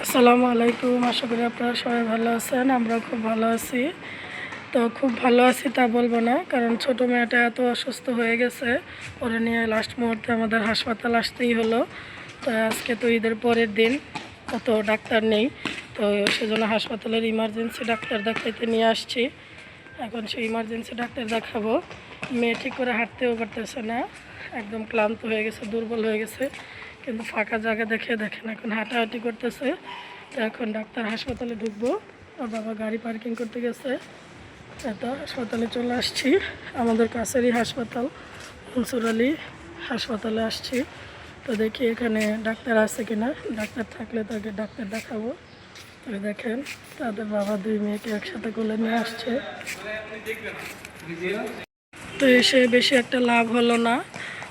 আসসালামু আলাইকুম। আশা করি আপনারা সবাই ভালো আছেন। আমরা খুব ভালো আছি। তো খুব ভালো আছি তা বলবো না, কারণ ছোটো মেয়েটা এত অসুস্থ হয়ে গেছে, ওরা নিয়ে লাস্ট মুহূর্তে আমাদের হাসপাতাল আসতেই হলো। তো আজকে তো ঈদের পরের দিন, অত ডাক্তার নেই, তো সেজন্য হাসপাতালের ইমার্জেন্সি ডাক্তার দেখাইতে নিয়ে আসছি। এখন সেই ইমার্জেন্সি ডাক্তার দেখাবো। মেয়ে ঠিক করে হাঁটতেও পারতেছে না, একদম ক্লান্ত হয়ে গেছে, দুর্বল হয়ে গেছে, কিন্তু ফাঁকা জায়গা দেখে দেখেন এখন হাঁটাহাঁটি করতেছে। তো এখন ডাক্তার হাসপাতালে ঢুকবো। আর বাবা গাড়ি পার্কিং করতে গেছে, তো হাসপাতালে চলে আসছি। আমাদের কাছেরই হাসপাতাল, মনসুর আলী হাসপাতালে আসছি। তো দেখি এখানে ডাক্তার আছে কিনা, ডাক্তার থাকলে তাকে ডাক্তার দেখাবো। তো দেখেন তাদের বাবা দুই মেয়েকে একসাথে কোলে নিয়ে আসছে। তো এসে বেশি একটা লাভ হলো না।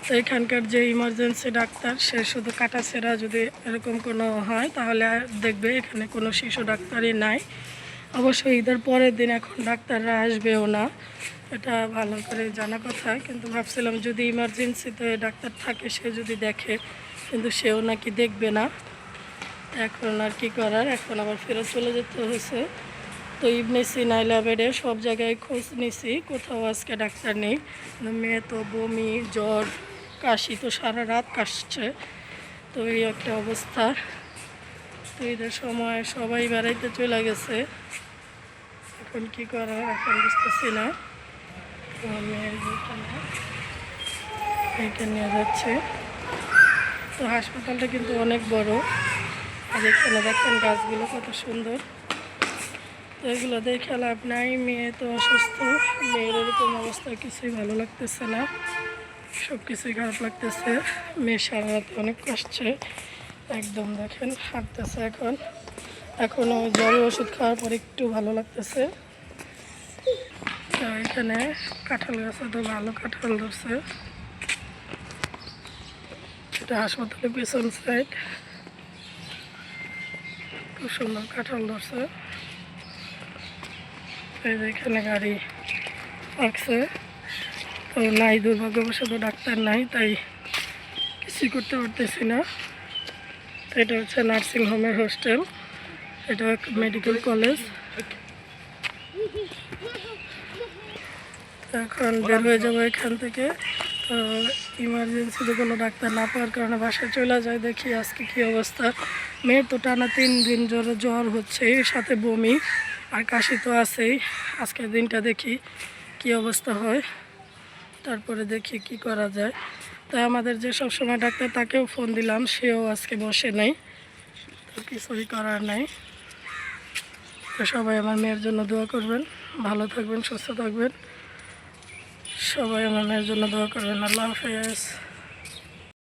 তো এখানকার যে ইমার্জেন্সি ডাক্তার, সে শুধু কাটাছেঁড়া যদি এরকম কোনো হয় তাহলে দেখবে, এখানে কোনো শিশু ডাক্তারই নাই। অবশ্যই ঈদের পরের দিন এখন ডাক্তাররা আসবেও না, এটা ভালো করে জানা কথা। কিন্তু ভাবছিলাম যদি ইমার্জেন্সিতে ডাক্তার থাকে, সে যদি দেখে, কিন্তু সেও নাকি দেখবে না। এখন আর কি করার, এখন আবার ফেরত চলে যেতে হয়েছে। তো ইবনে সিনা বেডে সব জায়গায় খোঁজ নিছি, কোথাও আজকে ডাক্তার নেই। মেয়ে তো বমি, জ্বর, কাশি, তো সারা রাত কাশছে। তো এই একটা অবস্থা। তো ঈদের সময় সবাই বেড়াইতে চলে গেছে, এখন কি করার এখন বুঝতেছি না। তো মেয়ের মেয়েকে নিয়ে যাচ্ছে। তো হাসপাতালটা কিন্তু অনেক বড়, আর এখানে দেখেন গাছগুলো কত সুন্দর। তো এগুলো দেখে লাভ নাই, মেয়ে তো অসুস্থ, মেয়ের এরকম অবস্থা কিছুই ভালো লাগতেছে না, সব কিছুই খারাপ লাগতেছে। মেয়ে সারা রাতে অনেক কষ্টে, একদম দেখেন হাঁটতেছে এখনও জ্বরের ওষুধ খাওয়ার পর একটু ভালো লাগতেছে। তো এখানে কাঁঠাল গাছে তো ভালো কাঁঠাল ধরছে, এটা হাসপাতালের পেছন সাইড, খুব সুন্দর কাঁঠাল ধরছে। এখানে গাড়ি রাখছে, তো নাই, দুর্ভাগ্যবশত ডাক্তার নাই, তাই কিছুই করতে পারতেছি না। তো এটা হচ্ছে নার্সিং হোমের হোস্টেল, এটা মেডিকেল কলেজ। এখন বের হয়ে যাবো এখান থেকে। তো ইমার্জেন্সিতে কোনো ডাক্তার না পাওয়ার কারণে বাসায় চলে যায়। দেখি আজকে কী অবস্থা। মেয়ের তো টানা 3 দিন জ্বর হচ্ছে, এর সাথে বমি আর কাশি তো আছেই। আজকের দিনটা দেখি কি অবস্থা হয়, তারপরে দেখি কি করা যায়। তাই আমাদের যে সবসময় ডাক্তার, তাকেও ফোন দিলাম, সেও আজকে বসে নেই, তো কিছুই করার নাই। তো সবাই আমার মেয়ের জন্য দোয়া করবেন, ভালো থাকবেন, সুস্থ থাকবেন, সবাই আমার মেয়ের জন্য দোয়া করবেন। আল্লাহ হাফেজ।